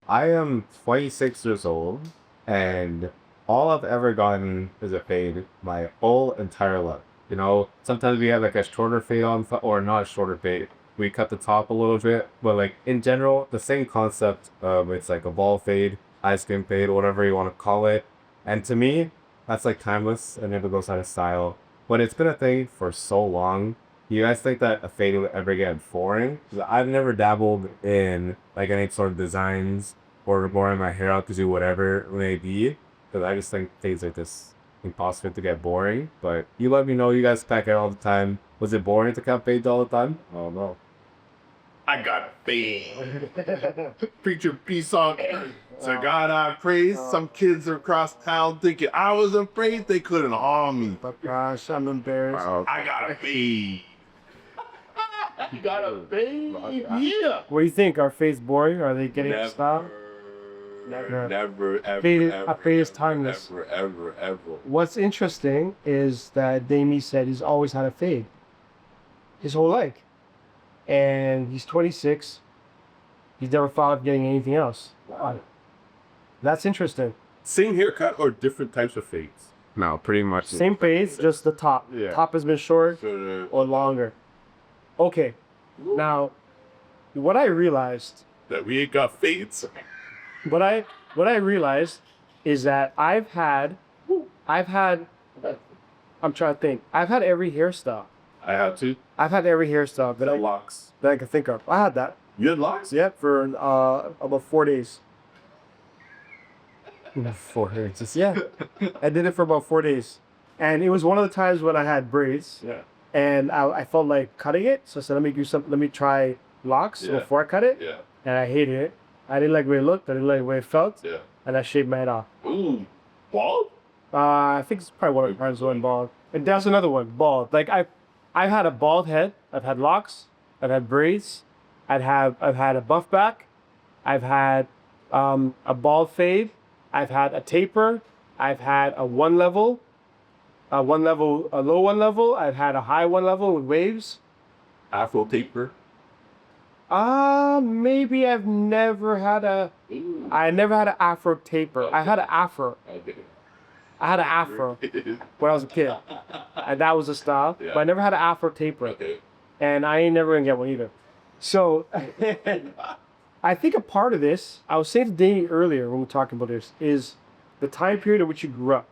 I am 26 years old, and all I've ever gotten is a fade my whole entire life. Sometimes we have like a shorter fade on, or not a shorter fade. We cut the top a little bit, but like in general, the same concept. It's like a ball fade, ice cream fade, whatever you want to call it. And to me, that's like timeless and never goes out of style. But it's been a thing for so long. You guys think that a fade will ever get boring? 'Cause I've never dabbled in like any sort of designs or growing my hair out to do whatever it may be. Because I just think things like this impossible to get boring. But you let me know, you guys pack it all the time. Was it boring to cut fades all the time? Oh no. I got a fade. Preacher peace on. So God I praise. Some kids across town thinking I was afraid they couldn't harm me. But gosh, I'm embarrassed. I got a fade. You got a fade? Yeah. What do you think? Are fades boring? Are they getting style? Never, ever, Fade, ever, a fade is ever, timeless. ever. What's interesting is that Damie said he's always had a fade his whole life. And he's 26. He's never thought of getting anything else. Wow. That's interesting. Same haircut or different types of fades? No, pretty much. Same fades, just the top. Yeah. Top has been short or longer. Okay. Now, what I realized That we ain't got fades. what I realized is that I've had I'm trying to think. I've had every hairstyle. I had to. I've had every hairstyle Locks. that I can think of. I had that. You had locks? Yeah, for about 4 days. 4 days. Yeah. I did it for about 4 days. And it was one of the times when I had braids Yeah. and I felt like cutting it. So I said, let me try locks Yeah. before I cut it. Yeah. And I hated it. I didn't like the way it looked. I didn't like the way it felt. Yeah. And I shaved my head off. Ooh. Bald? I think it's probably one of the times when bald. And that's another one, bald. Like I've had a bald head. I've had locks. I've had braids. I've had a buff back. I've had a bald fade. I've had a taper. I've had a low one level. I've had a high one level with waves. Afro taper? Maybe I never had an afro taper. I had an afro. I had an afro when I was a kid. And that was a style. Yeah. But I never had an afro taper. Okay. And I ain't never gonna get one either. So I think a part of this, I was saying to Danny earlier when we were talking about this, is the time period in which you grew up.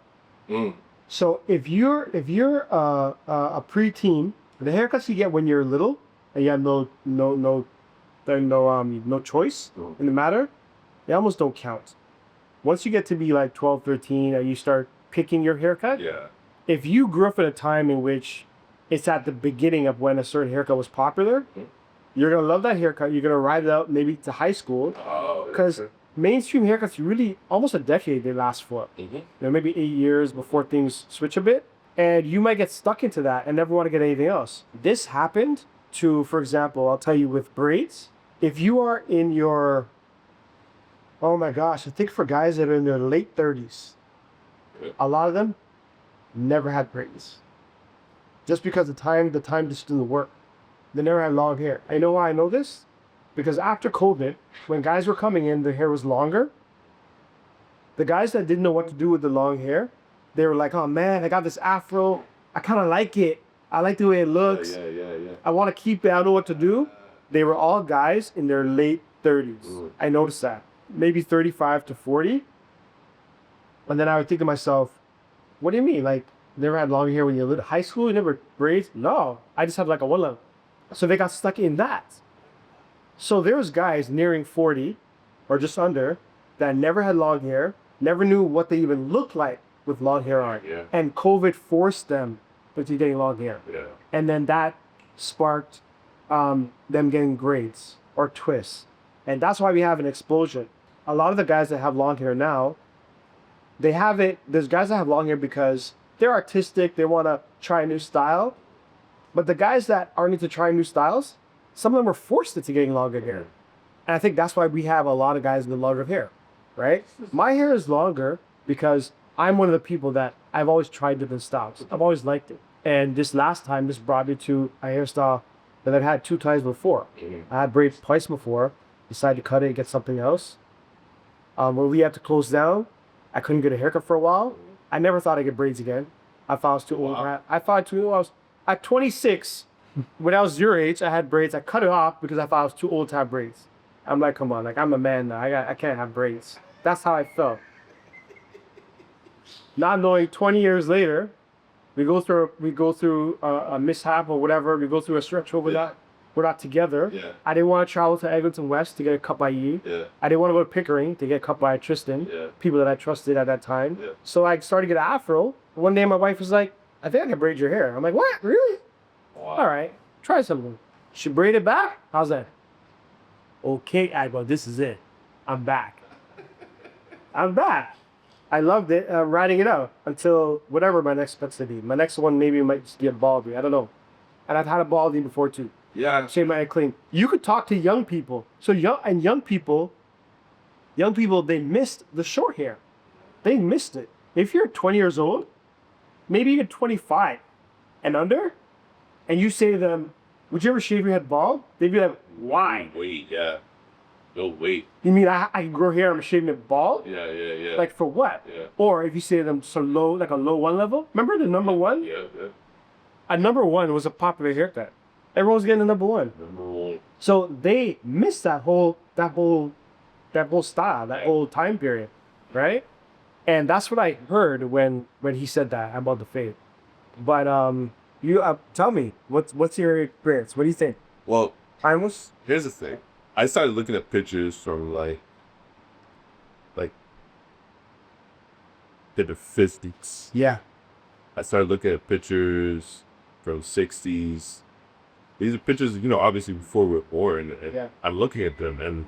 Mm. So if you're a preteen, the haircuts you get when you're little and you have no choice in the matter, they almost don't count. Once you get to be like 12, 13, and you start picking your haircut, Yeah. if you grew up in a time in which it's at the beginning of when a certain haircut was popular, you're gonna love that haircut. You're gonna ride it out maybe to high school, Oh. because mainstream haircuts really almost a decade they last for. Maybe 8 years before things switch a bit, and you might get stuck into that and never want to get anything else. This happened to, for example, I'll tell you with braids. If you are in your, oh my gosh, I think for guys that are in their late 30s, a lot of them never had braids. Just because the time just didn't work. They never had long hair. I know why I know this? Because after COVID, when guys were coming in, their hair was longer. The guys that didn't know what to do with the long hair, they were like, oh man, I got this afro. I kind of like it. I like the way it looks. Yeah. I want to keep it. I don't know what to do. They were all guys in their late 30s. I noticed that. Maybe 35 to 40. And then I would think to myself, what do you mean? Like, never had long hair when you were in high school? You never braids? No, I just had like a one level. So they got stuck in that. So there's guys nearing 40 or just under that never had long hair, never knew what they even looked like with long hair on. Yeah. And COVID forced them into getting long hair. Yeah. And then that sparked them getting braids or twists. And that's why we have an explosion. A lot of the guys that have long hair now, they have it. There's guys that have long hair because they're artistic, they want to try a new style. But the guys that aren't into trying new styles, some of them are forced into getting longer hair. And I think that's why we have a lot of guys with longer hair, right? My hair is longer because I'm one of the people that I've always tried different styles. I've always liked it. And this last time, this brought me to a hairstyle that I've had 2 times before. I had braids twice before, decided to cut it and get something else. When we had to close down, I couldn't get a haircut for a while. I never thought I'd get braids again. I thought I was too old. Wow. I thought too old. I was at 26. When I was your age, I had braids. I cut it off because I thought I was too old to have braids. I'm like, come on, like I'm a man now. I can't have braids. That's how I felt. Not knowing 20 years later, we go through a mishap or whatever. We go through a stretch where we're not together. Yeah. I didn't want to travel to Eglinton West to get a cut by Yi. Yeah. I didn't want to go to Pickering to get cut by Tristan. Yeah. People that I trusted at that time. Yeah. So I started to get an afro. One day my wife was like, I think I can braid your hair. I'm like, what? Really? Wow. All right, try something. She braided back. How's that? Okay, Agbo, this is it. I'm back. I'm back. I loved it, riding it out until whatever my next pet's to be. My next one maybe might just be a balding. I don't know. And I've had a balding before too. Yeah. Shave my head clean. You could talk to young people. So young people, they missed the short hair. They missed it. If you're 20 years old, maybe even 25 and under, and you say to them, would you ever shave your head bald? They'd be like, why? Wait. Yeah. No, wait. You mean I can grow hair, I'm shaving it bald? Yeah. Like for what? Yeah. Or if you say to them, so low, like a low one level, remember the number one? Yeah. A number one was a popular haircut. Everyone was getting a number one. Number one. So they missed that whole style, that whole time period, right? And that's what I heard when he said that about the fade. But you tell me, what's your experience? What do you think? Well, Timeless? here's the thing. I started looking at pictures from like the 50s. Yeah. I started looking at pictures from 60s. These are pictures, obviously before we were born. And Yeah. I'm looking at them, and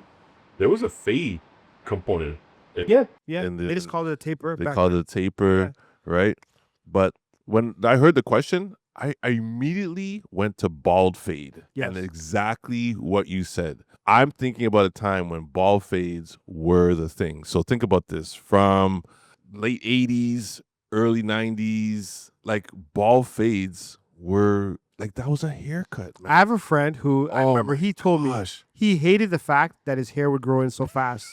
there was a fade component. Yeah. Yeah, And they just called it a taper. They back call then. it a taper, right? But when I heard the question, I immediately went to bald fade. Yes. And exactly what you said. I'm thinking about a time when bald fades were the thing. So think about this. From late 80s, early 90s, like bald fades were like that was a haircut, man. I have a friend who I Oh remember my he told me gosh. he hated the fact that his hair would grow in so fast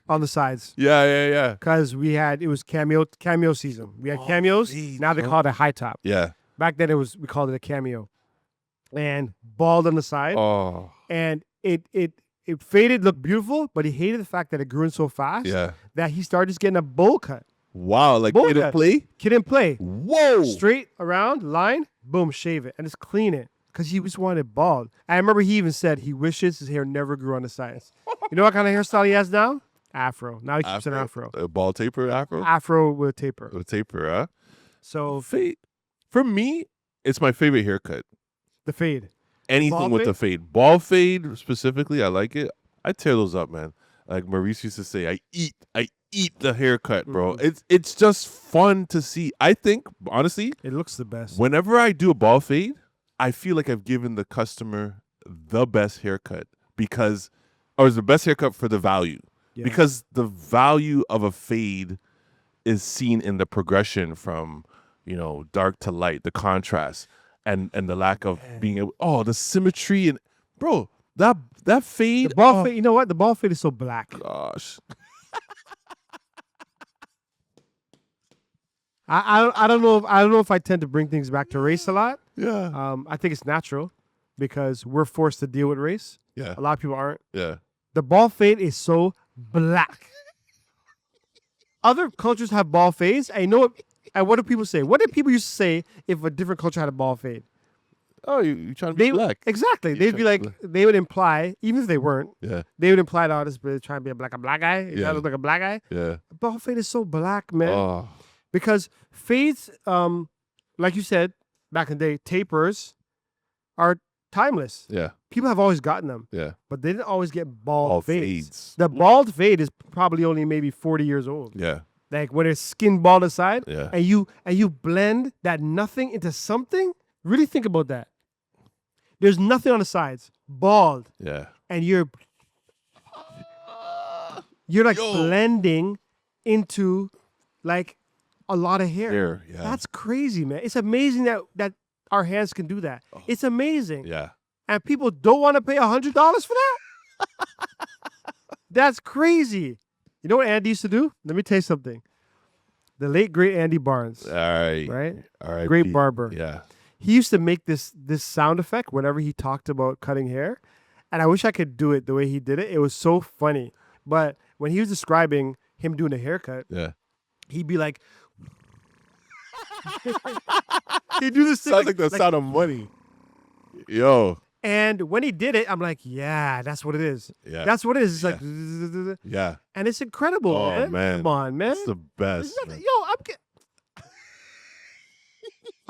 on the sides Yeah. because it was cameo season. We had Oh, cameos. fades, Now they huh? call it a high top. Yeah. Back then we called it a cameo, and bald on the side, Oh, and it faded, looked beautiful, but he hated the fact that it grew in so fast yeah. that he started just getting a bowl cut. Wow. Like Bowl did it cut. play? Kid didn't play. Whoa. Straight around, line, boom, shave it, and just clean it. Because he just wanted it bald. I remember he even said he wishes his hair never grew on the sides. You know what kind of hairstyle he has now? Afro. Now he keeps an afro. A bald taper afro? Afro with taper. A taper, huh? So Fade. For me, it's my favorite haircut. the fade. Anything Bald with fade? the fade. Ball fade specifically, I like it. I tear those up, man. Like Maurice used to say, I eat the haircut, bro. Mhm. It's just fun to see. I think, honestly, It looks the best. whenever I do a ball fade, I feel like I've given the customer the best haircut or the best haircut for the value. Yeah. Because the value of a fade is seen in the progression from, dark to light, the contrast and the lack of being able, the symmetry and bro, that fade. The ball oh, fade, you know what? The ball fade is so black. Gosh. I don't know if I tend to bring things back to race a lot. Yeah. I think it's natural because we're forced to deal with race. Yeah. A lot of people aren't. Yeah. The ball fade is so black. Other cultures have ball fades. And you know what? And what do people say? What did people used to say if a different culture had a ball fade? Oh, you trying to be black. Exactly. You're They'd be trying like, to they would imply, even if they weren't, Yeah. they would imply that this is trying to be like a black guy. You Yeah. look like a black guy. Yeah. Ball fade is so black, man. Oh. Because fades, like you said back in the day, tapers are timeless. Yeah. People have always gotten them, Yeah. but they didn't always get bald All fades. fades. The bald fade is probably only maybe 40 years old. Yeah. Like when it's skin bald aside, Yeah. and you blend that nothing into something. Really think about that. There's nothing on the sides, bald, Yeah. and you're like Yo. blending into like a lot of hair. Hair. Yeah. That's crazy, man. It's amazing that our hands can do that. It's amazing. yeah. And people don't want to pay $100 for that? That's crazy. You know what Andy used to do? Let me tell you something. The late great Andy Barnes, All right. right? All right. Great barber. Yeah. He used to make this sound effect whenever he talked about cutting hair, and I wish I could do it the way he did it. It was so funny. But when he was describing him doing a haircut, Yeah. he'd be like, he'd do this thing Sounds like the sound of money. Yo. and when he did it, I'm like, yeah, that's what it is. Yeah. That's what it is. It's Yeah. like, and Yeah. it's incredible, Oh, man. man. Come on, man. It's the best. There's nothing- man. Yo,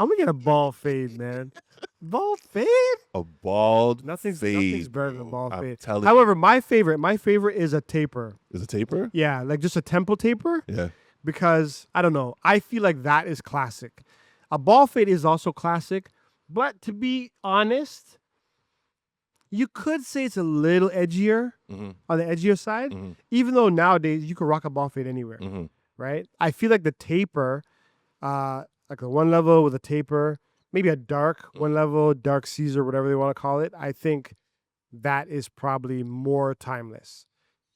I'm gonna get a ball fade, man. Ball fade? A bald Nothing's fade. better than a ball I'm fade. telling you. However, my favorite is a taper. Is it taper? Yeah, like just a temple taper. Yeah. Because I don't know, I feel like that is classic. A ball fade is also classic, but to be honest, you could say it's a little edgier Mm-hmm. on the edgier side. Mhm. Even though nowadays you can rock a ball fade anywhere, Mm-hmm. right? I feel like the taper, like a one level with a taper, maybe a dark one level, dark Caesar, whatever they want to call it. I think that is probably more timeless,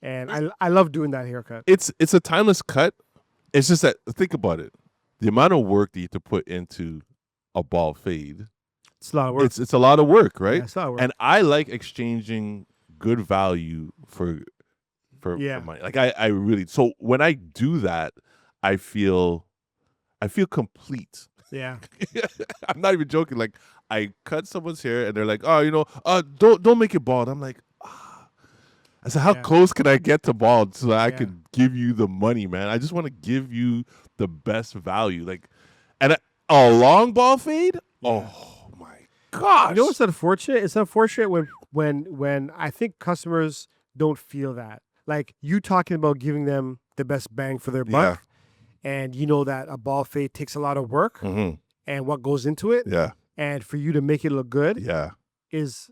and I love doing that haircut. It's a timeless cut. It's just that think about it. The amount of work that you have to put into a bald fade. It's a lot of work. It's a lot of work, right? Yeah, it's a lot of work. And I like exchanging good value for Yeah. money. Like I really so when I do that, I feel complete. Yeah. I'm not even joking. Like I cut someone's hair and they're like, oh, don't make it bald. I'm like, I said, how Yeah. close can I get to bald so that I Yeah. can give you the money, man? I just want to give you the best value. Like, and a long bald fade. Oh my gosh! You know what's unfortunate? It's unfortunate when I think customers don't feel that. Like you talking about giving them the best bang for their buck, and you know that a ball fade takes a lot of work Mm-hmm. and what goes into it, Yeah, and for you to make it look good yeah. is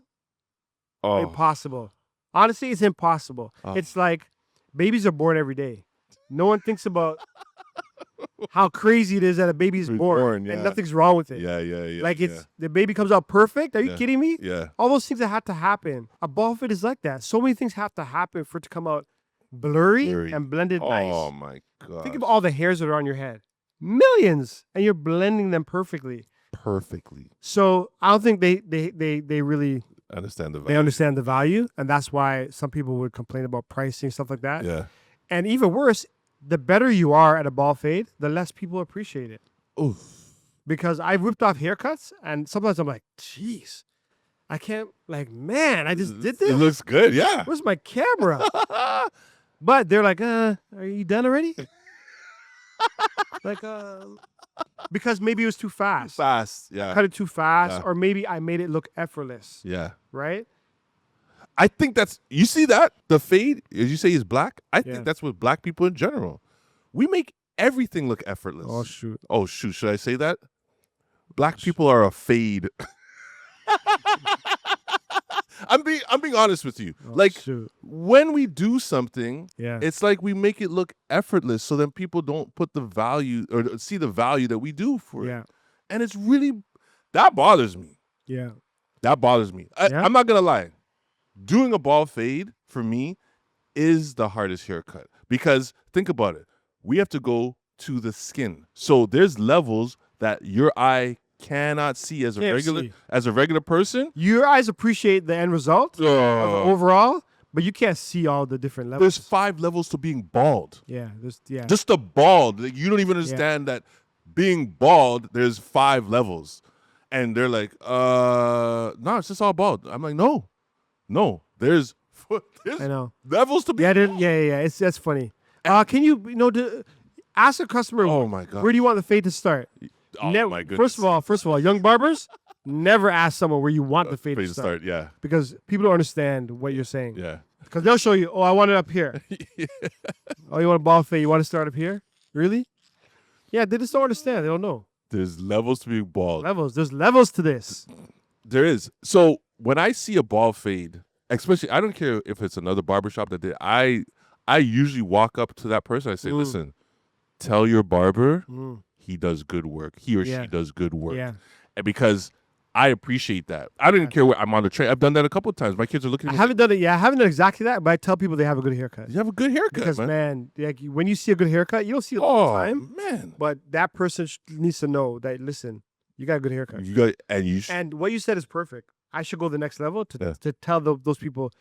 Oh, impossible. Honestly, it's impossible. Oh. It's like babies are born every day. No one thinks about how crazy it is that a baby is It's born, born, yeah. and nothing's wrong with it. yeah, yeah, yeah. Like it's the baby comes out perfect. Are you Yeah. kidding me? yeah. All those things that had to happen. A ball fit is like that. So many things have to happen for it to come out blurry, Blurry. and blended Oh nice. my god! Think of all the hairs that are on your head. Millions, and you're blending them perfectly. perfectly. So I don't think they really Understand the they value. understand the value, and that's why some people would complain about pricing, stuff like that. Yeah. And even worse, the better you are at a ball fade, the less people appreciate it. Oof. Because I've whipped off haircuts, and sometimes I'm like, jeez, I can't, like, man, I just did It this. looks good. Yeah. Where's my camera? But they're like, are you done already? Like, because maybe it was too fast. Fast. Yeah. Cut it too fast, Yeah. or maybe I made it look effortless, Yeah. right? I think you see that the fade, as you say, is black. I Yeah. think that's with black people in general. We make everything look effortless. shoot. Oh shoot, should I say that? Black people are a fade. I'm being honest with you. Like Shoot. when we do something, Yeah. it's like we make it look effortless, so then people don't put the value or see the value that we do for Yeah. it. And it's really that bothers me. Yeah. That bothers me. Yeah. I'm not gonna lie. Doing a ball fade for me is the hardest haircut because think about it. We have to go to the skin, so there's levels that your eye cannot see as a Can't regular see. person. Your eyes appreciate the end result of overall, but you can't see all the different levels. There's 5 levels to being bald. Yeah. Just the bald. Like, you don't even understand that being bald. There's 5 levels, and they're like, no, it's just all bald. I'm like, no. There's I know. levels to be. Yeah. That's funny. Can you ask a customer? Oh my god. Where do you want the fade to start? Oh my goodness. First of all, young barbers never ask someone where you want the fade Fade to start Yeah. because people don't understand what you're saying. Yeah. Because they'll show you, oh, I want it up here. Oh, you want a ball fade? You want to start up here? Really? Yeah, they just don't understand. They don't know. There's levels to being bald. Levels. There's levels to this. There is. So when I see a ball fade, especially, I don't care if it's another barbershop that did. I usually walk up to that person. I say, listen, tell your barber he does good work. He or Yeah. she does good work. Yeah. And because I appreciate that. I didn't care where I'm on the train. I've done that a couple of times. My kids are looking I at me. haven't done it. Yeah, I haven't done exactly that, but I tell people they have a good haircut. You have a good haircut, Because man. like, when you see a good haircut, you don't see it all the Oh time. man, But that person needs to know that, listen, you got a good haircut. you got and you. And what you said is perfect. I should go the next level to, Yeah. to tell those people,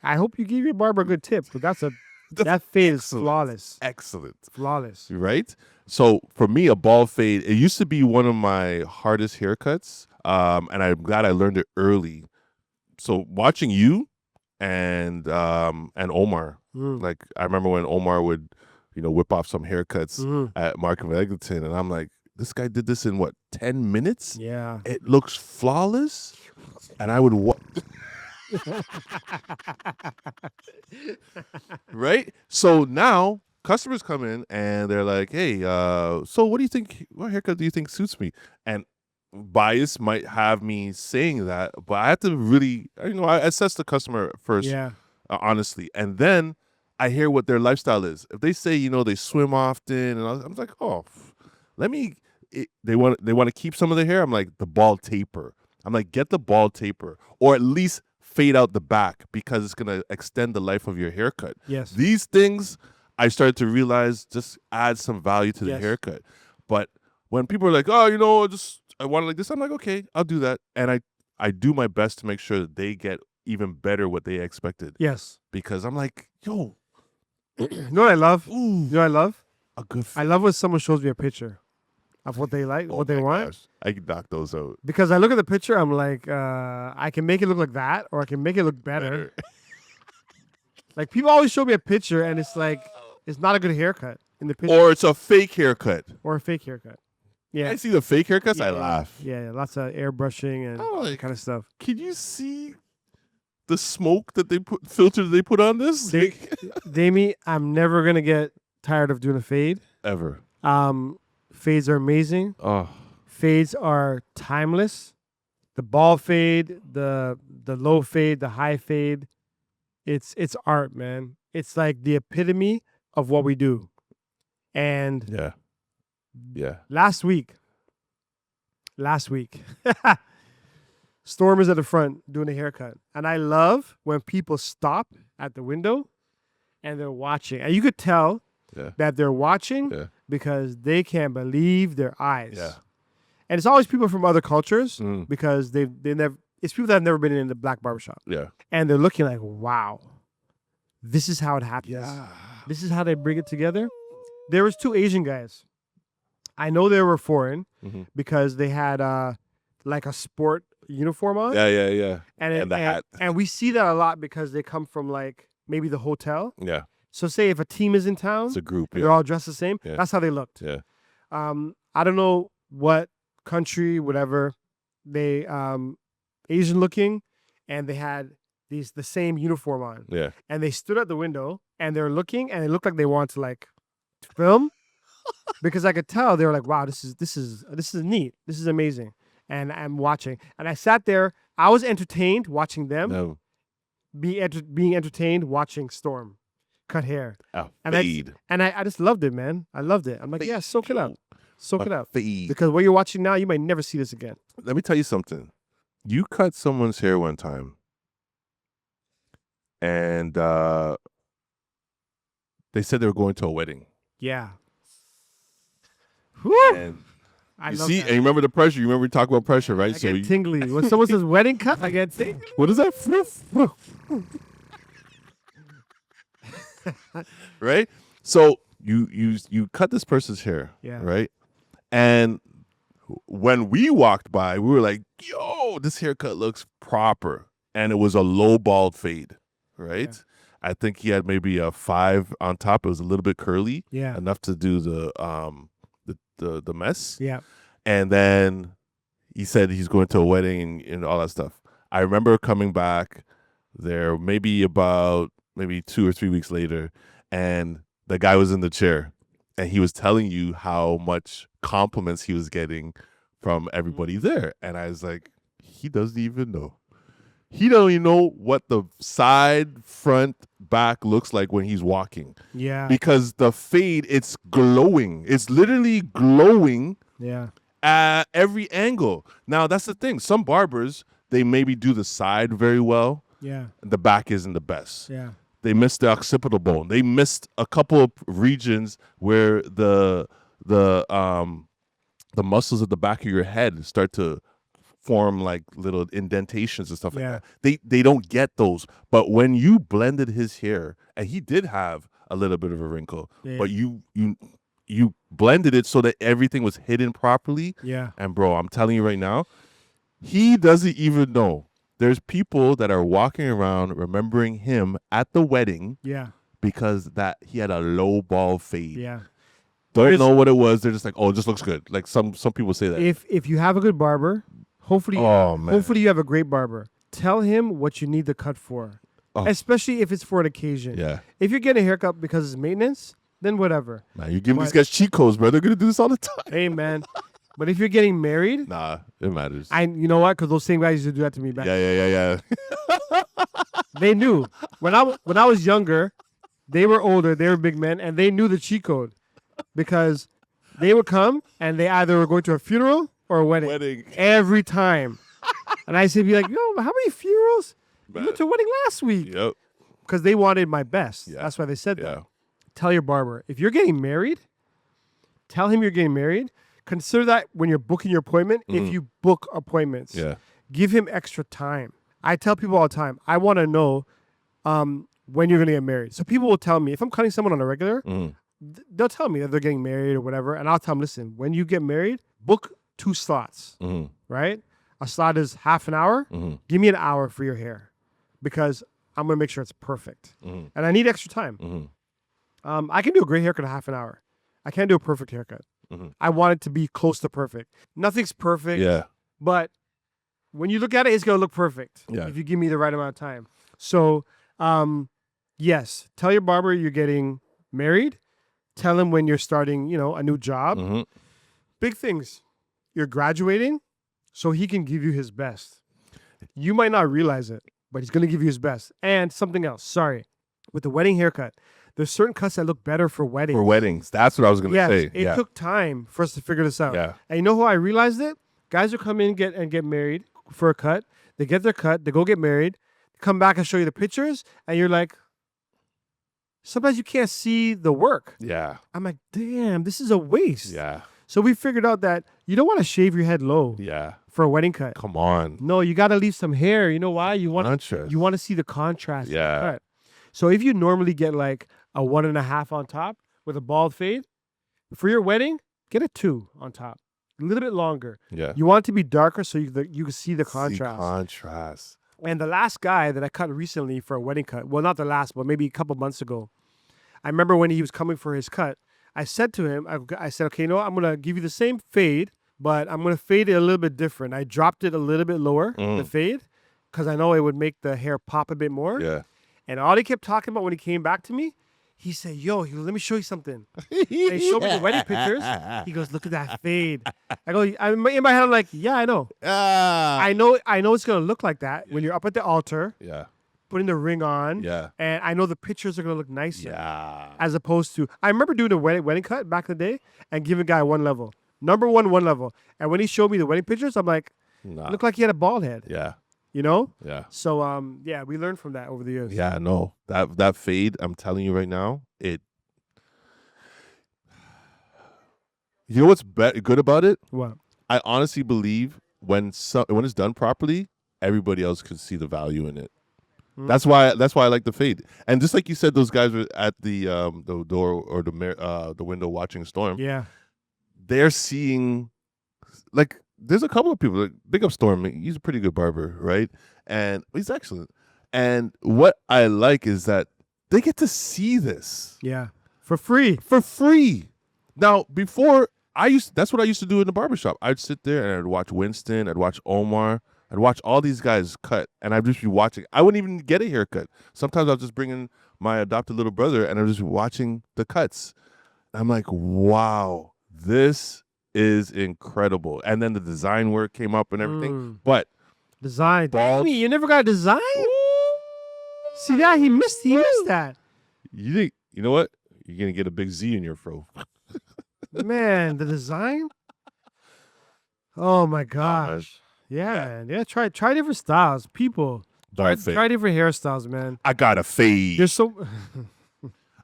I hope you give your barber a good tip, because That's that fade is excellent. flawless. Excellent. Flawless. Right? So for me, a bald fade, it used to be one of my hardest haircuts. And I'm glad I learned it early. So watching you and Omar, Mm. like I remember when Omar would, whip off some haircuts Mhm. at Markham and Eglinton, and I'm like, this guy did this in what, 10 minutes? Yeah. It looks flawless. And I would right? So now customers come in and they're like, hey, so what do you think, what haircut do you think suits me? And bias might have me saying that, but I have to really, I assess the customer first, Yeah. honestly. And then I hear what their lifestyle is. If they say, they swim often, and I'm like, oh, let me, they want to keep some of their hair. I'm like, the bald taper. I'm like, get the bald taper, or at least fade out the back, because it's going to extend the life of your haircut. Yes. These things I started to realize just add some value to the Yes. haircut. But when people are like, oh, I want it like this, I'm like, okay, I'll do that. And I do my best to make sure that they get even better what they expected. Yes. Because I'm like, yo, You know what I love? ooh, You know what I love? a good I love when someone shows me a picture of what they like, oh what they my want. gosh. I can knock those out. Because I look at the picture, I'm like, I can make it look like that, or I can make it look better. Like, people always show me a picture, and it's like, it's not a good haircut in the picture, Or it's a fake haircut. or a fake haircut. Yeah. I see the fake haircuts, I Yeah. laugh. Yeah, lots of airbrushing and I'm all that like, kind of stuff. can you see the smoke that filter they put on this? They- Damie, I'm never gonna get tired of doing a fade. Ever. Fades are amazing. Oh, Fades are timeless. The ball fade, the low fade, the high fade. It's art, man. It's like the epitome of what we do. And yeah. Yeah. last week, Storm is at the front doing a haircut. And I love when people stop at the window and they're watching. And you could tell Yeah. that they're watching Yeah. because they can't believe their eyes. Yeah. And it's always people from other cultures Mm. because they never, it's people that have never been in the black barbershop. Yeah. And they're looking like, wow, this is how it happens. This is how they bring it together. There was 2 Asian guys. I know they were foreign Mhm. because they had like a sport uniform on. Yeah. Yeah. Yeah. And the hat. And we see that a lot because they come from like maybe the hotel. Yeah. So say if a team is in town, It's a group. they're Yeah. all dressed the same. Yeah. That's how they looked. Yeah. I don't know what country, whatever, they Asian looking, and they had the same uniform on. Yeah. And they stood at the window and they're looking, and it looked like they want to like film because I could tell they were like, wow, this is neat. This is amazing. And I'm watching. And I sat there, I was entertained watching them No. being entertained watching Storm cut hair. A And I- fade. And I just loved it, man. I loved it. I'm like, yeah, soak it up. Soak it up. Fade. Because what you're watching now, you might never see this again. Let me tell you something. You cut someone's hair one time, and they said they were going to a wedding. Yeah. Whew. And I you love see, that. and you remember the pressure. You remember we talked about pressure, right? I So get tingly. When someone says wedding cut, I get tingly. what is that? Right? So you cut this person's hair, Yeah. right? And when we walked by, we were like, "Yo, this haircut looks proper," and it was a low bald fade, right? Yeah. I think he had maybe a 5 on top. It was a little bit curly, Yeah. enough to do the mess. Yeah. And then he said he's going to a wedding and all that stuff. I remember coming back there maybe 2 or 3 weeks later, and the guy was in the chair and he was telling you how much compliments he was getting from everybody there. And I was like, he doesn't even know. He don't even know what the side, front, back looks like when he's walking. Yeah. Because the fade, it's glowing. It's literally glowing. Yeah. at every angle. Now that's the thing. Some barbers, they maybe do the side very well. Yeah. The back isn't the best. Yeah. They missed the occipital bone. They missed a couple of regions where the muscles at the back of your head start to form like little indentations and stuff like Yeah. that. They don't get those. But when you blended his hair, and he did have a little bit of a wrinkle, Yeah. but you blended it so that everything was hidden properly. Yeah. And bro, I'm telling you right now, he doesn't even know. There's people that are walking around remembering him at the wedding Yeah. because that he had a low ball fade. Yeah. Don't There's- know what it was. They're just like, oh, it just looks good. Like some people say that. If you have a good barber, hopefully Oh man. hopefully you have a great barber. Tell him what you need the cut for. Oh. Especially if it's for an occasion. Yeah. If you're getting a haircut because it's maintenance, then whatever. Man, you give these But- guys cheat codes, bro. They're gonna do this all the time. Hey man. But if you're getting married, Nah, it matters. you know what? Because those same guys used to do that to me back. yeah. They knew when I was younger, they were older, they were big men, and they knew the cheat code because they would come and they either were going to a funeral or a wedding, Wedding. every time. And I said, "Be like, yo, how many funerals? You went to a wedding last week?" Yep. Because they wanted my best. Yeah. That's why they said that. Yeah. Tell your barber if you're getting married. Tell him you're getting married. Consider that when you're booking your appointment. If you book appointments, Yeah. give him extra time. I tell people all the time, I want to know when you're going to get married. So people will tell me, if I'm cutting someone on a regular, they'll tell me that they're getting married or whatever. And I'll tell them, listen, when you get married, book 2 slots, right? A slot is half an hour. Give me an hour for your hair because I'm going to make sure it's perfect. And I need extra time. I can do a great haircut in half an hour. I can't do a perfect haircut. I want it to be close to perfect. Nothing's perfect. Yeah. But when you look at it, it's going to look perfect Yeah. if you give me the right amount of time. So, yes, tell your barber you're getting married. Tell him when you're starting, a new job. Big things. You're graduating, so he can give you his best. You might not realize it, but he's going to give you his best. And something else, sorry. With the wedding haircut, there's certain cuts that look better for weddings. For weddings. That's what I was gonna Yes, say. it took time for us to figure this out. Yeah. And you know how I realized it? Guys who come in and get married for a cut, they get their cut, they go get married, come back and show you the pictures, and you're like, sometimes you can't see the work. Yeah. I'm like, damn, this is a waste. Yeah. So we figured out that you don't want to shave your head low Yeah. for a wedding cut. Come on. No, you got to leave some hair. You know why? You want Contrast. to see the contrast. of the Yeah. cut. So if you normally get like a 1.5 on top with a bald fade, for your wedding, get a 2 on top, a little bit longer. Yeah. You want it to be darker so you can see the See contrast. contrast. And the last guy that I cut recently for a wedding cut, well, not the last, but maybe a couple months ago, I remember when he was coming for his cut, I said to him, I said, okay, I'm going to give you the same fade, but I'm going to fade it a little bit different. I dropped it a little bit lower, the fade, because I know it would make the hair pop a bit more. Yeah. And all he kept talking about when he came back to me, he said, yo, he goes, let me show you something. And he showed me the wedding pictures. He goes, look at that fade. I go, in my head, I'm like, yeah, I know. I know it's going to look like that when you're up at the altar, Yeah. putting the ring on. Yeah. And I know the pictures are going to look nicer. Yeah. As opposed to, I remember doing a wedding cut back in the day and giving a guy 1 level. Number one level. And when he showed me the wedding pictures, I'm like, Nah. looked like he had a bald head, Yeah. you know? Yeah. So, yeah, we learned from that over the years. Yeah, no. That fade, I'm telling you right now, it. You know what's good about it? What? I honestly believe when it's done properly, everybody else can see the value in it. That's why I like the fade. And just like you said, those guys were at the door or the window watching Storm. Yeah. They're seeing, like, there's a couple of people. Like, big up Storm. He's a pretty good barber, right? And he's excellent. And what I like is that they get to see this Yeah. For free. for free. Now, before that's what I used to do in the barbershop. I'd sit there and I'd watch Winston, I'd watch Omar, I'd watch all these guys cut, and I'd just be watching. I wouldn't even get a haircut. Sometimes I'll just bring in my adopted little brother and I'm just watching the cuts. I'm like, wow, this is incredible. And then the design work came up and everything. But Design. Bald. Damn, you never got a design? See that? He missed that. you think, you know what? You're going to get a big Z in your fro. Man, the design? Oh my gosh. Yeah, man. Yeah, try different styles. People. Dark fade. Try different hairstyles, man. I got a fade. There's so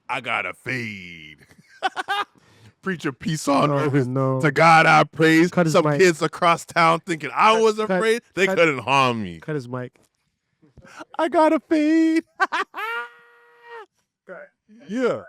I got a fade. Preacher, peace on no, earth. no. To God I praise. Cut his Some mic. kids across town thinking I was cut- afraid. They cut- couldn't harm me. Cut his mic. I got a fade. Yeah.